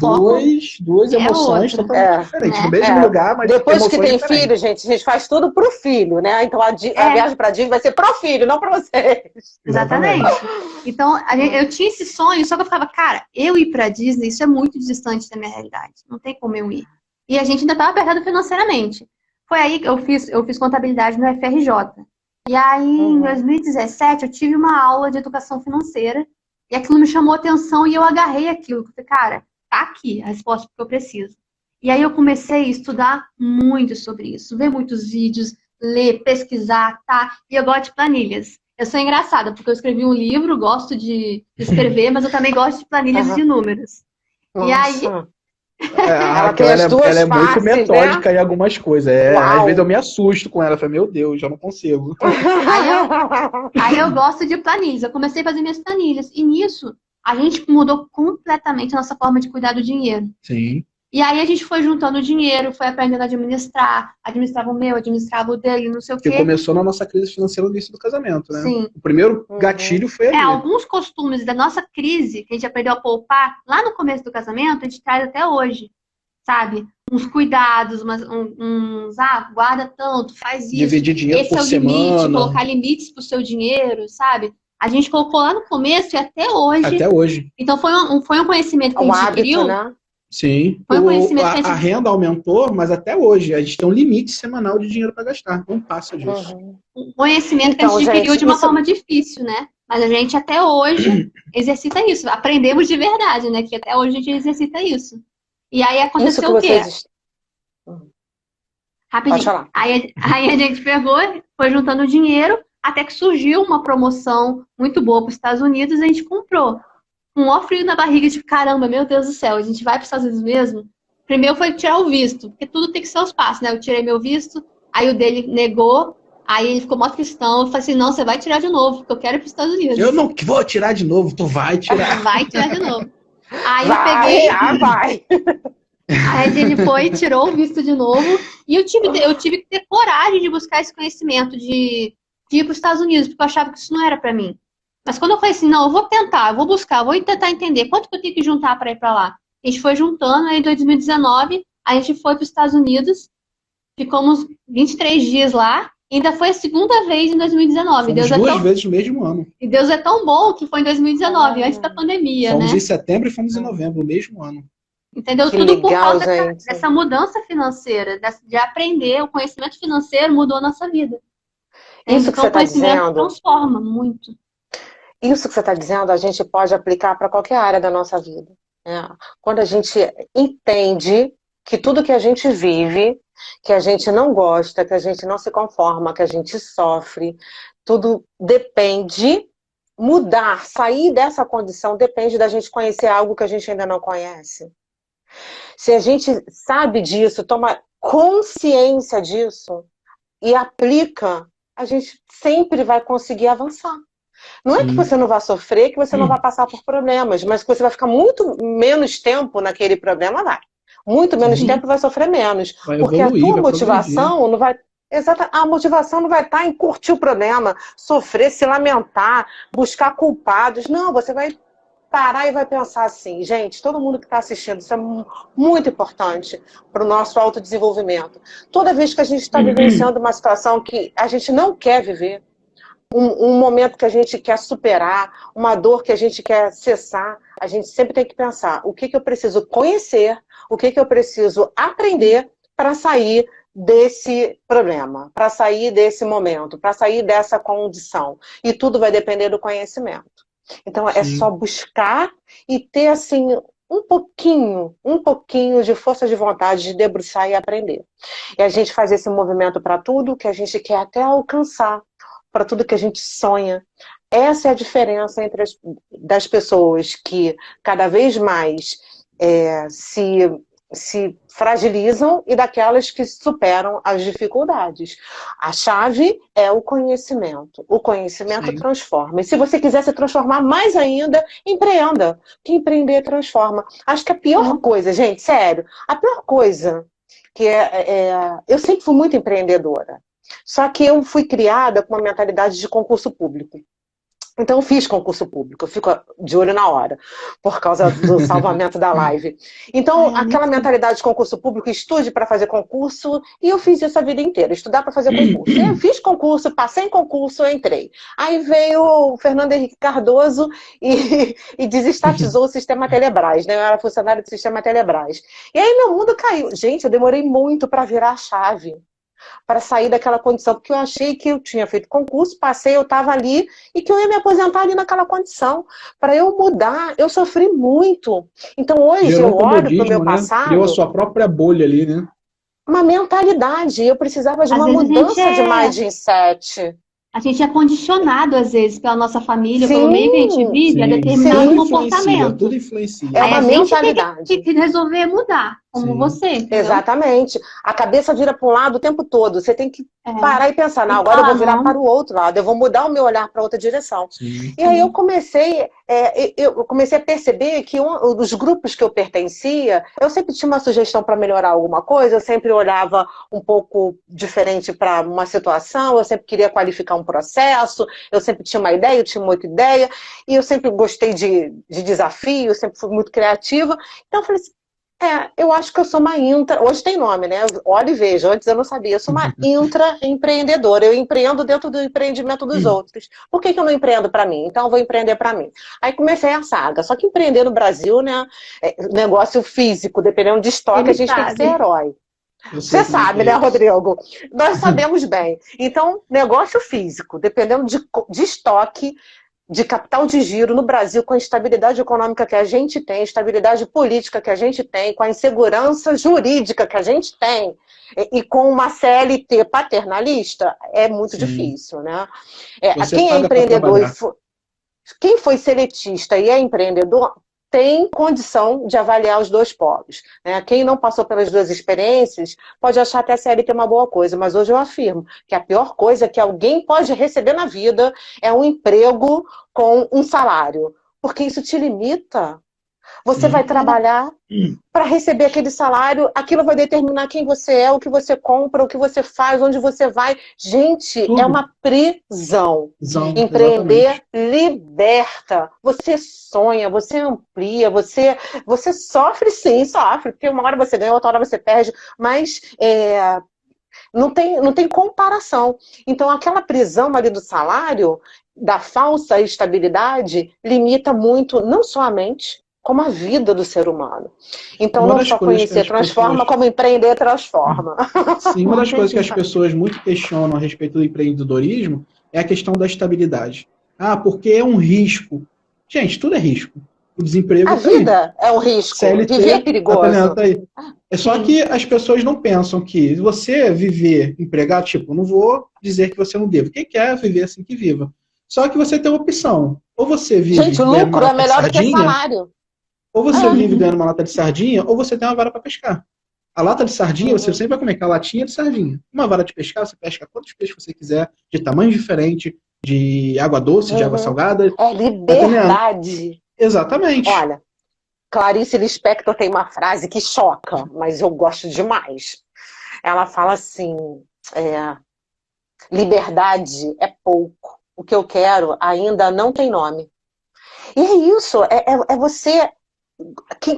duas emoções totalmente diferentes. No mesmo lugar, mas depois que tem filho, gente, a gente faz tudo pro filho, né? Então a viagem para Disney vai ser pro filho, não para vocês. Exatamente. Então, eu tinha esse sonho, só que eu ficava, cara, eu ir para Disney, isso é muito distante da minha realidade. Não tem como eu ir. E a gente ainda estava apertado financeiramente. Foi aí que eu fiz contabilidade no FRJ. E aí, em 2017, eu tive uma aula de educação financeira e aquilo me chamou a atenção e eu agarrei aquilo. Eu falei, cara, tá aqui a resposta que eu preciso. E aí eu comecei a estudar muito sobre isso, ver muitos vídeos, ler, pesquisar, tá? E eu gosto de planilhas. Eu sou engraçada, porque eu escrevi um livro, gosto de escrever, mas eu também gosto de planilhas de números. Nossa. E aí... ela é muito metódica em algumas coisas. Às vezes eu me assusto com ela. Eu falo, meu Deus, já não consigo. Aí eu gosto de planilhas. Eu comecei a fazer minhas planilhas. E nisso, a gente mudou completamente a nossa forma de cuidar do dinheiro. Sim. E aí a gente foi juntando dinheiro, foi aprendendo a administrar. Administrava o meu, administrava o dele, não sei o quê. Que começou na nossa crise financeira no início do casamento, né? Sim. O primeiro gatilho foi ali. Alguns costumes da nossa crise, que a gente aprendeu a poupar, lá no começo do casamento, a gente traz até hoje, sabe? Uns cuidados, guarda tanto, faz isso. Dividir dinheiro esse por é o limite, semana. colocar limites pro seu dinheiro, sabe? A gente colocou lá no começo e até hoje. Até hoje. Então foi um conhecimento que a gente adquiriu. Né? Sim. Foi um conhecimento que a renda aumentou, mas até hoje a gente tem um limite semanal de dinheiro para gastar. Não passa disso. Um conhecimento que a gente adquiriu de uma forma difícil, né? Mas a gente até hoje exercita isso. Aprendemos de verdade, né? Que até hoje a gente exercita isso. E aí aconteceu o quê? Rapidinho. Aí a gente pegou, foi juntando dinheiro, até que surgiu uma promoção muito boa para os Estados Unidos, a gente comprou. Um maior frio na barriga de caramba, meu Deus do céu, a gente vai para os Estados Unidos mesmo? Primeiro foi tirar o visto, porque tudo tem que ser aos passos, né? Eu tirei meu visto, aí o dele negou, aí ele ficou mó cristão, eu falei assim, não, você vai tirar de novo, porque eu quero ir para os Estados Unidos. Eu não vou tirar de novo, tu vai tirar. Vai tirar de novo. Aí eu peguei... vai! Aí ele foi, tirou o visto de novo, e eu tive que ter coragem de buscar esse conhecimento, de ir para os Estados Unidos, porque eu achava que isso não era para mim. Mas quando eu falei assim, não, eu vou tentar, eu vou buscar, vou tentar entender quanto que eu tenho que juntar para ir para lá. A gente foi juntando, aí em 2019, a gente foi para os Estados Unidos, ficamos 23 dias lá, e ainda foi a segunda vez em 2019. Fomos duas vezes no mesmo ano. E Deus é tão bom que foi em 2019, antes da pandemia, fomos né? Em setembro e fomos em novembro, no mesmo ano. Entendeu? Que Tudo legal, por causa dessa mudança financeira, de aprender, o conhecimento financeiro mudou a nossa vida. Isso que você está dizendo transforma muito. Isso que você está dizendo, a gente pode aplicar para qualquer área da nossa vida. Né? Quando a gente entende que tudo que a gente vive, que a gente não gosta, que a gente não se conforma, que a gente sofre, tudo depende, mudar, sair dessa condição, depende da gente conhecer algo que a gente ainda não conhece. Se a gente sabe disso, toma consciência disso e aplica, a gente sempre vai conseguir avançar. Não é que você não vai sofrer, que você não vai passar por problemas, mas que você vai ficar muito menos tempo naquele problema, vai. Muito menos tempo vai sofrer menos. Vai Porque evoluir, a tua vai motivação não vai. Exato, a motivação não vai estar em curtir o problema, sofrer, se lamentar, buscar culpados. Não, você vai parar e vai pensar assim, gente, todo mundo que está assistindo, isso é muito importante para o nosso autodesenvolvimento. Toda vez que a gente está vivenciando uma situação que a gente não quer viver, um momento que a gente quer superar, uma dor que a gente quer cessar, a gente sempre tem que pensar o que eu preciso conhecer, o que eu preciso aprender para sair desse problema, para sair desse momento, para sair dessa condição. E tudo vai depender do conhecimento. Então, é só buscar e ter, assim, um pouquinho de força de vontade de debruçar e aprender. E a gente faz esse movimento para tudo que a gente quer até alcançar, para tudo que a gente sonha. Essa é a diferença entre das pessoas que cada vez mais se fragilizam e daquelas que superam as dificuldades. A chave é o conhecimento. O conhecimento transforma. E se você quiser se transformar mais ainda, empreenda. Que empreender transforma. Acho que a pior coisa, gente, sério, a pior coisa que eu sempre fui muito empreendedora. Só que eu fui criada com uma mentalidade de concurso público. Então, eu fiz concurso público, eu fico de olho na hora, por causa do salvamento da live. Então, aquela mentalidade de concurso público, estude para fazer concurso, e eu fiz isso a vida inteira, estudar para fazer concurso. Eu fiz concurso, passei em concurso, eu entrei. Aí veio o Fernando Henrique Cardoso e desestatizou o sistema Telebrás, né? Eu era funcionário do sistema Telebrás. E aí meu mundo caiu. Gente, eu demorei muito para virar a chave, para sair daquela condição, porque eu achei que eu tinha feito concurso, passei, eu estava ali, e que eu ia me aposentar ali naquela condição. Para eu mudar, eu sofri muito. Então hoje eu olho para o meu passado... Criou a sua própria bolha ali, né? Uma mentalidade, eu precisava de uma mudança de mindset. A gente é condicionado, às vezes, pela nossa família, pelo meio que a gente vive, a determinado comportamento. Tudo influencia. É uma mentalidade. A gente tem que resolver mudar, como você. Entendeu? Exatamente. A cabeça vira para um lado o tempo todo. Você tem que parar e pensar, não, agora eu vou virar para o outro lado, eu vou mudar o meu olhar para outra direção. E aí eu comecei a perceber que dos grupos que eu pertencia, eu sempre tinha uma sugestão para melhorar alguma coisa, eu sempre olhava um pouco diferente para uma situação, eu sempre queria qualificar um processo, eu sempre tinha uma ideia, eu tinha uma outra ideia, e eu sempre gostei de desafio, eu sempre fui muito criativa. Então eu falei assim, eu acho que eu sou uma hoje tem nome, né? Olha e veja, antes eu não sabia, eu sou uma intraempreendedora, eu empreendo dentro do empreendimento dos outros. Por que eu não empreendo para mim? Então eu vou empreender para mim. Aí comecei a saga, só que empreender no Brasil, né, negócio físico, dependendo de estoque, a gente tem que ser herói. Você sabe, né, Rodrigo? Nós sabemos bem. Então, negócio físico, dependendo de estoque, de capital de giro no Brasil, com a estabilidade econômica que a gente tem, estabilidade política que a gente tem, com a insegurança jurídica que a gente tem, e com uma CLT paternalista, é muito difícil, né? Quem é empreendedor, quem foi seletista e é empreendedor, tem condição de avaliar os dois polos, né? Quem não passou pelas duas experiências pode achar até a CLT uma boa coisa, mas hoje eu afirmo que a pior coisa que alguém pode receber na vida é um emprego com um salário, porque isso te limita. Você vai trabalhar para receber aquele salário, aquilo vai determinar quem você é, o que você compra, o que você faz, onde você vai. Gente, é uma prisão. Empreender liberta. Você sonha, você amplia, você sofre, sim, sofre, porque uma hora você ganha, outra hora você perde, mas não tem comparação. Então, aquela prisão ali do salário, da falsa estabilidade, limita muito, não só a mente, como a vida do ser humano. Então, não só conhecer transforma, como empreender transforma. Sim, uma das coisas que as pessoas muito questionam a respeito do empreendedorismo é a questão da estabilidade. Porque é um risco. Gente, tudo é risco. O desemprego... A vida é um risco. CLT, viver é perigoso. Tá aí. É só que as pessoas não pensam que você viver empregado, tipo, não vou dizer que você não deva. Quem quer viver assim que viva. Só que você tem uma opção. Ou você vive... Gente, o lucro é melhor do que salário. Ou você vive ganhando uma lata de sardinha, ou você tem uma vara para pescar. A lata de sardinha, você sempre vai comer aquela latinha de sardinha. Uma vara de pescar, você pesca quantos peixes você quiser, de tamanhos diferentes, de água doce, de água salgada. É Tá entendendo? liberdade. Exatamente. Olha, Clarice Lispector tem uma frase que choca, mas eu gosto demais. Ela fala assim, liberdade é pouco. O que eu quero ainda não tem nome. E é isso, é você...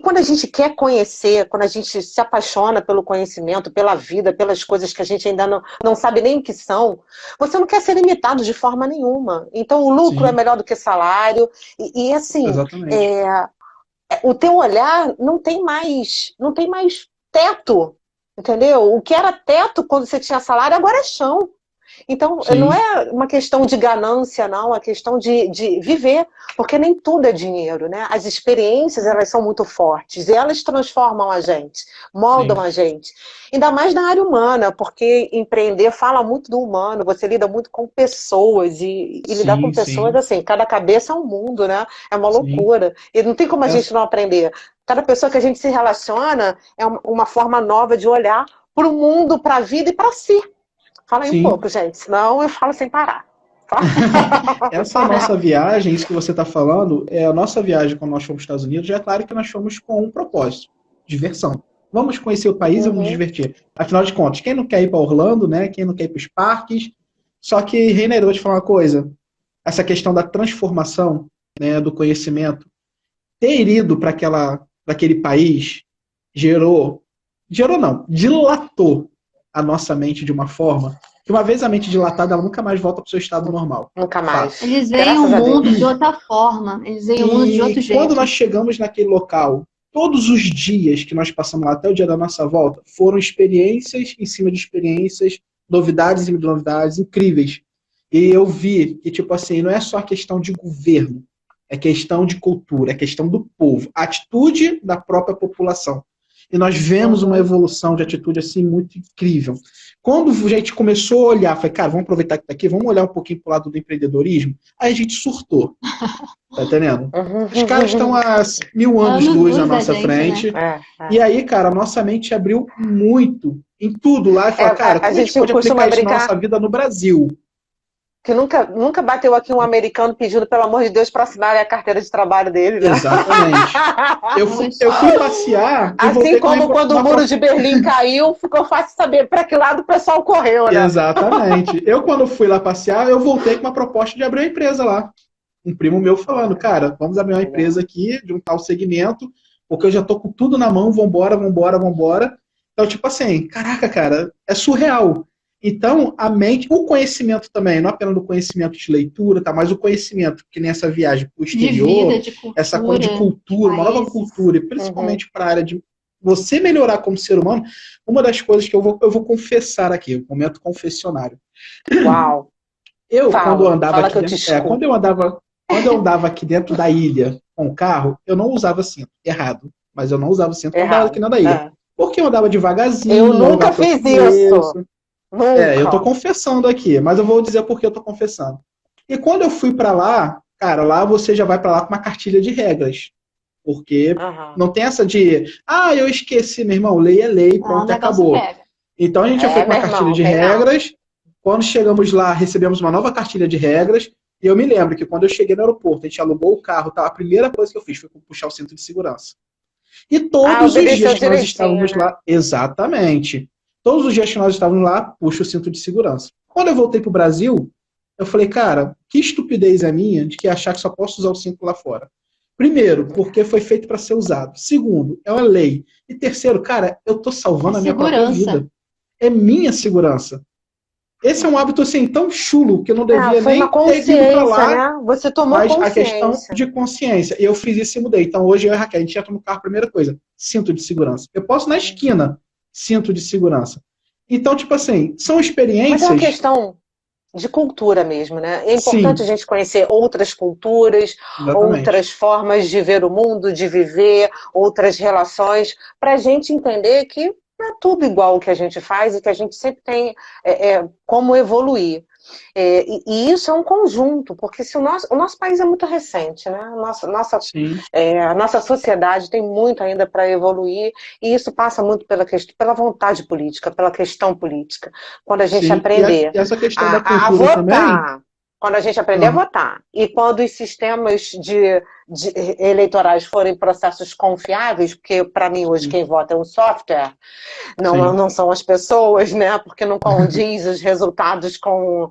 Quando a gente quer conhecer, quando a gente se apaixona pelo conhecimento, pela vida, pelas coisas que a gente ainda não sabe nem o que são, você não quer ser limitado de forma nenhuma. Então o lucro Sim. é melhor do que salário. E assim, Exatamente. o teu olhar não tem mais teto, entendeu? O que era teto quando você tinha salário, agora é chão. Então, Sim. não é uma questão de ganância, não, é questão de viver, porque nem tudo é dinheiro, né? As experiências, elas são muito fortes, e elas transformam a gente, moldam Sim. a gente. Ainda mais na área humana, porque empreender fala muito do humano, você lida muito com pessoas, e lidar com Sim, pessoas, sim, assim, cada cabeça é um mundo, né? É uma sim. loucura. E não tem como a gente Essa- não aprender. Cada pessoa que a gente se relaciona é uma forma nova de olhar para o mundo, para a vida e para si. Fala aí um Sim. pouco, gente, senão eu falo sem parar. Essa nossa viagem, isso que você está falando, é a nossa viagem quando nós fomos para os Estados Unidos, já é claro que nós fomos com um propósito, diversão. Vamos conhecer o país e vamos nos divertir. Afinal de contas, quem não quer ir para Orlando, né? Quem não quer ir para os parques? Só que, Reiner, eu vou te falar uma coisa. Essa questão da transformação, né, do conhecimento, ter ido para aquele país dilatou a nossa mente de uma forma que uma vez a mente dilatada, ela nunca mais volta para o seu estado normal. Nunca mais. Eles veem Graças o a Deus. mundo de outra forma. Eles veem o mundo de outro E jeito. quando nós chegamos naquele local, todos os dias que nós passamos lá até o dia da nossa volta foram experiências em cima de experiências, novidades em cima de novidades incríveis. E eu vi que, tipo assim, não é só questão de governo, é questão de cultura, é questão do povo, a atitude da própria população. E nós vemos uma evolução de atitude assim muito incrível. Quando a gente começou a olhar, falei, cara, vamos aproveitar que tá aqui, vamos olhar um pouquinho pro lado do empreendedorismo, aí a gente surtou. Tá entendendo? Os caras estão há 1000 anos-luz na Anos-luz da nossa gente, frente. É. E aí, cara, a nossa mente abriu muito em tudo lá. E falou, cara, como a gente pode costuma aplicar isso na brincar nossa vida no Brasil? que nunca bateu aqui um americano pedindo, pelo amor de Deus, para assinar a carteira de trabalho dele, né? Exatamente. Eu fui passear e voltei Assim com como quando o muro de Berlim caiu, ficou fácil saber para que lado o pessoal correu, né? Exatamente. Eu, quando fui lá passear, eu voltei com uma proposta de abrir uma empresa lá. Um primo meu falando, cara, vamos abrir uma empresa aqui de um tal segmento, porque eu já tô com tudo na mão, vambora. Então, tipo assim, caraca, cara, é surreal. Então, a mente, o conhecimento também, não apenas o conhecimento de leitura, tá, mas o conhecimento, que nessa viagem pro exterior, De vida, de cultura, essa coisa de cultura, uma nova cultura, e principalmente para a área de você melhorar como ser humano, uma das coisas que eu vou confessar aqui, um momento confessionário. Uau! Quando eu andava aqui que eu dentro, te quando eu andava aqui dentro da ilha com o carro, eu não usava cinto. Errado. Mas eu não usava cinto quando eu andava aqui dentro da ilha. Porque eu andava devagarzinho. Eu nunca fiz isso. Eu tô confessando aqui, mas eu vou dizer por que eu tô confessando. E quando eu fui pra lá, cara, lá você já vai pra lá com uma cartilha de regras. Porque não tem essa de, eu esqueci, meu irmão, lei é lei, pronto, acabou. Então a gente já foi com uma cartilha de regras. Quando chegamos lá, recebemos uma nova cartilha de regras. E eu me lembro que quando eu cheguei no aeroporto, a gente alugou o carro, tá? A primeira coisa que eu fiz foi puxar o cinto de segurança. E todos os dias que nós estávamos lá, exatamente. Todos os dias que nós estávamos lá, puxa o cinto de segurança. Quando eu voltei pro Brasil, eu falei, cara, que estupidez é minha de que achar que só posso usar o cinto lá fora. Primeiro, porque foi feito para ser usado. Segundo, é uma lei. E terceiro, cara, eu tô salvando a minha própria vida. É minha segurança. Esse é um hábito assim tão chulo que eu não devia nem ter ido pra lá. Né? Você tomou mas consciência. A questão de consciência. E eu fiz isso e mudei. Então hoje eu e a Raquel, a gente entra no carro, primeira coisa, cinto de segurança. Eu posso na esquina, cinto de segurança. Então, tipo assim, são experiências... Mas é uma questão de cultura mesmo, né? É importante a gente conhecer outras culturas, outras formas de ver o mundo, de viver, outras relações, para a gente entender que não é tudo igual o que a gente faz e que a gente sempre tem como evoluir. E isso é um conjunto, porque se o nosso país é muito recente, né? A nossa sociedade tem muito ainda para evoluir, e isso passa muito pela vontade política, pela questão política. Quando a gente aprender e essa questão da cultura votar, Quando a gente aprender a votar e quando os sistemas eleitorais forem processos confiáveis, porque para mim hoje quem vota é um software, não são as pessoas, né? Porque não condiz os resultados com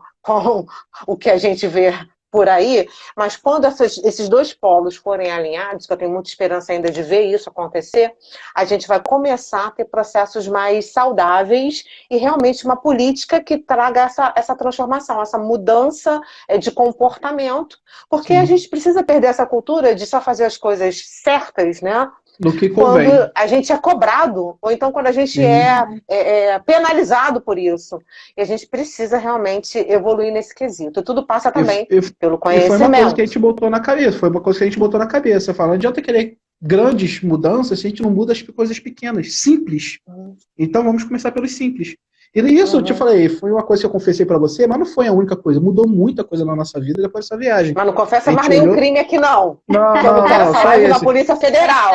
o que a gente vê por aí, mas quando esses dois polos forem alinhados, que eu tenho muita esperança ainda de ver isso acontecer, a gente vai começar a ter processos mais saudáveis e realmente uma política que traga essa transformação, essa mudança de comportamento, porque a gente precisa perder essa cultura de só fazer as coisas certas, né? Do que convém. Quando a gente é cobrado, ou então quando a gente é penalizado por isso. E a gente precisa realmente evoluir nesse quesito. Tudo passa também pelo conhecimento. E foi uma coisa que a gente botou na cabeça. Fala, não adianta querer grandes mudanças se a gente não muda as coisas pequenas, simples. Então vamos começar pelos simples. E isso, eu te falei, foi uma coisa que eu confessei pra você, mas não foi a única coisa. Mudou muita coisa na nossa vida depois dessa viagem. Mas não confessa mais nenhum crime aqui, não. Não, só isso. Na Polícia Federal.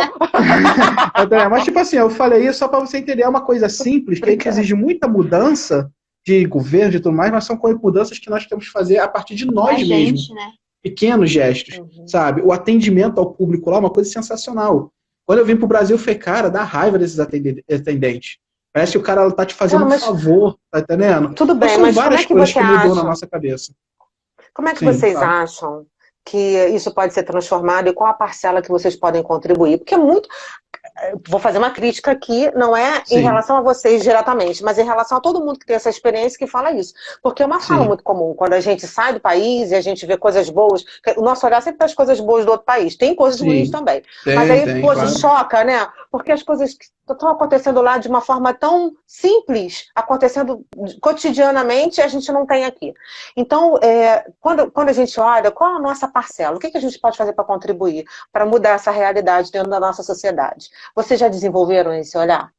Mas, tipo assim, eu falei isso só pra você entender. É uma coisa simples, que a gente exige muita mudança de governo e tudo mais, mas são mudanças que nós temos que fazer a partir de nós mesmos. Né? Pequenos gestos, sabe? O atendimento ao público lá é uma coisa sensacional. Quando eu vim pro Brasil, eu falei, cara, dá raiva desses atendentes. Parece que o cara tá te fazendo um favor, tá entendendo? Tudo bem, mas são várias coisas que mudou na nossa cabeça. Como é que vocês acham que isso pode ser transformado e qual a parcela que vocês podem contribuir? Porque vou fazer uma crítica aqui, não é em relação a vocês diretamente, mas em relação a todo mundo que tem essa experiência que fala isso. Porque é uma fala muito comum. Quando a gente sai do país e a gente vê coisas boas, o nosso olhar sempre para as coisas boas do outro país. Tem coisas ruins também. Mas aí, choca, né? Porque as coisas que estão acontecendo lá de uma forma tão simples, acontecendo cotidianamente, a gente não tem aqui. Então, quando a gente olha, qual a nossa parcela? O que a gente pode fazer para contribuir, para mudar essa realidade dentro da nossa sociedade? Vocês já desenvolveram esse olhar?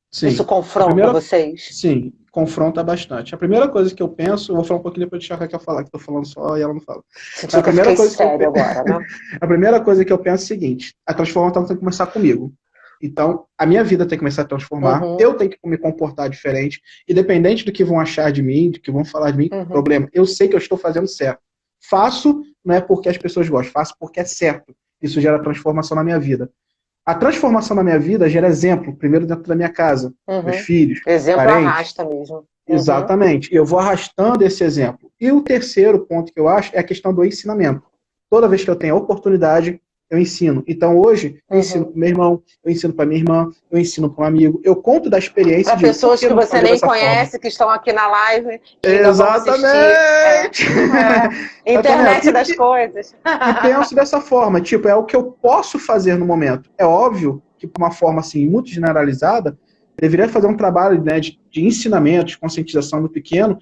Sim. Isso confronta vocês? Sim, confronta bastante. A primeira coisa que eu penso, eu vou falar um pouquinho depois de deixar a Raquel falar, que eu tô falando só e ela não fala. A primeira coisa sério agora, né? A primeira coisa que eu penso é o seguinte, a transformação tem que começar comigo. Então, a minha vida tem que começar a transformar, eu tenho que me comportar diferente, independente do que vão achar de mim, do que vão falar de mim, problema, eu sei que eu estou fazendo certo. Faço, não é porque as pessoas gostam, faço porque é certo. Isso gera transformação na minha vida. A transformação na minha vida gera exemplo, primeiro dentro da minha casa, meus filhos, exemplo parentes. Arrasta mesmo. Exatamente, eu vou arrastando esse exemplo. E o terceiro ponto que eu acho é a questão do ensinamento. Toda vez que eu tenho a oportunidade, eu ensino. Então hoje, eu ensino para meu irmão, eu ensino para minha irmã, eu ensino para um amigo, eu conto da experiência de pessoas que você nem conhece, que estão aqui na live. Exatamente! Internet das coisas. E penso dessa forma, tipo, é o que eu posso fazer no momento. É óbvio que, por uma forma assim, muito generalizada, deveria fazer um trabalho, né, de ensinamento, de conscientização do pequeno,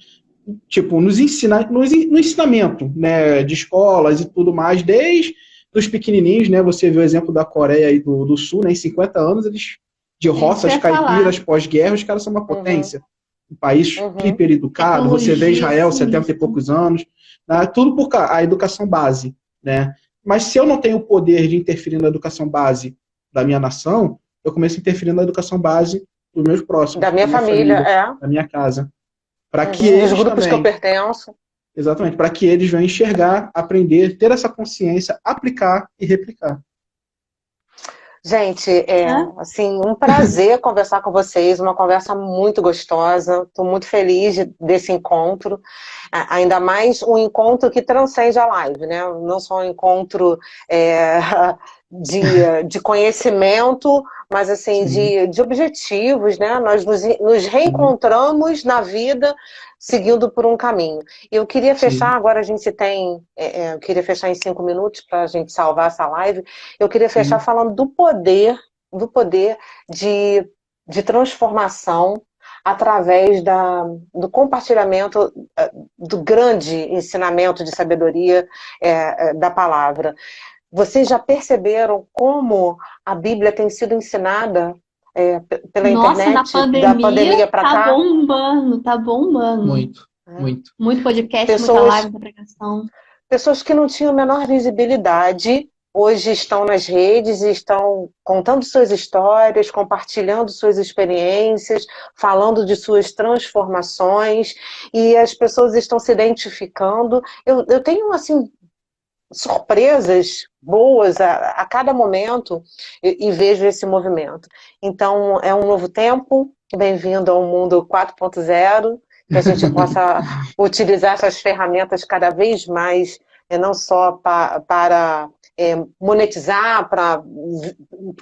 tipo, no ensinamento, né, de escolas e tudo mais, desde dos pequenininhos, né? Você vê o exemplo da Coreia e do Sul, né? Em 50 anos, eles, de roças caipiras, pós-guerra, os caras são uma potência. Um país hiper educado, você vê Israel, 70 e poucos anos, né? Tudo por a educação base, né? Mas se eu não tenho o poder de interferir na educação base da minha nação, eu começo a interferir na educação base dos meus próximos. Da minha família, da minha casa. Para que eles os grupos também, que eu pertenço. Exatamente, para que eles venham enxergar, aprender, ter essa consciência, aplicar e replicar. Gente, assim, um prazer conversar com vocês, uma conversa muito gostosa, estou muito feliz desse encontro, ainda mais um encontro que transcende a live, né? Não só um encontro de conhecimento, mas assim, de objetivos, né? Nós nos reencontramos na vida, seguindo por um caminho. E eu queria fechar, agora a gente tem, eu queria fechar em 5 minutos para a gente salvar essa live, eu queria fechar falando do poder de transformação através do compartilhamento do grande ensinamento de sabedoria da palavra. Vocês já perceberam como a Bíblia tem sido ensinada pela internet, da pandemia para cá? Tá bombando. Muito. Muito podcast, muita live, muita pregação. Pessoas que não tinham a menor visibilidade hoje estão nas redes e estão contando suas histórias, compartilhando suas experiências, falando de suas transformações, e as pessoas estão se identificando. Eu tenho, assim, surpresas boas a cada momento e vejo esse movimento. Então, é um novo tempo, bem-vindo ao mundo 4.0, que a gente possa utilizar essas ferramentas cada vez mais, não só para monetizar, para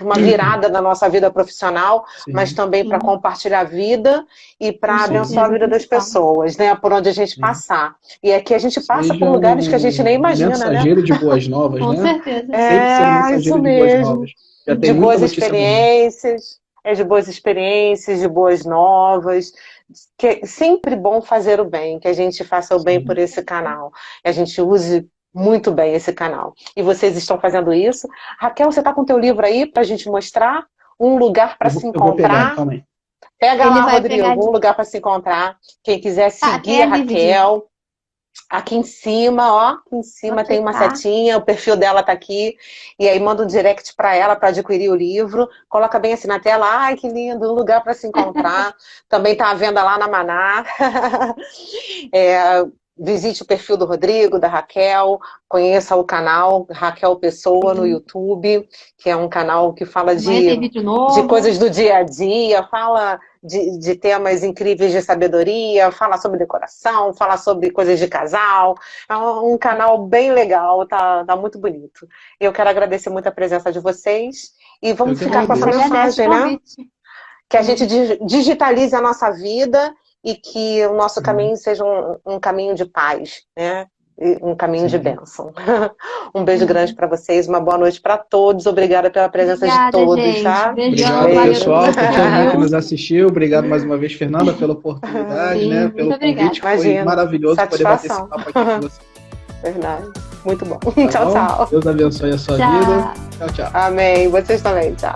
uma virada na nossa vida profissional, sim, mas também para compartilhar a vida e para abençoar a vida das pessoas, né? Por onde a gente passar. E aqui a gente passa por lugares que a gente nem imagina, mensageiro, né? De boas novas, com né? certeza. Sempre ser mensageiro isso de mesmo. boas novas. Já tem de boas experiências, de boas experiências, de boas novas. Que é sempre bom fazer o bem, que a gente faça o bem por esse canal. Que a gente use muito bem esse canal. E vocês estão fazendo isso. Raquel, você está com o teu livro aí para a gente mostrar? Um lugar para se encontrar. Pega lá, Rodrigo, um lugar para se encontrar. Quem quiser seguir a Raquel, aqui em cima, ó, aqui em cima tem uma setinha, o perfil dela tá aqui, e aí manda um direct para ela para adquirir o livro, coloca bem assim na tela, ai que lindo, um lugar para se encontrar. Também tá à venda lá na Maná. Visite o perfil do Rodrigo, da Raquel, conheça o canal Raquel Pessoa no YouTube, que é um canal que fala de coisas do dia a dia, fala de temas incríveis de sabedoria, fala sobre decoração, fala sobre coisas de casal. É um canal bem legal, tá muito bonito. Eu quero agradecer muito a presença de vocês e vamos ficar com essa mensagem, né? Que a gente digitalize a nossa vida e que o nosso caminho seja um caminho de paz, né? Um caminho de bênção. Um beijo grande para vocês, uma boa noite para todos. Obrigada pela presença de todos, gente. Tá? Beijão, obrigado, pessoal, que nos assistiu. Obrigado mais uma vez, Fernanda, pela oportunidade, né? Pelo convite. Foi maravilhoso poder bater esse papo aqui com você. Verdade. Muito bom. Tá tchau, bom? Tchau. Deus abençoe a sua vida. Tchau, tchau. Amém. Vocês também. Tchau.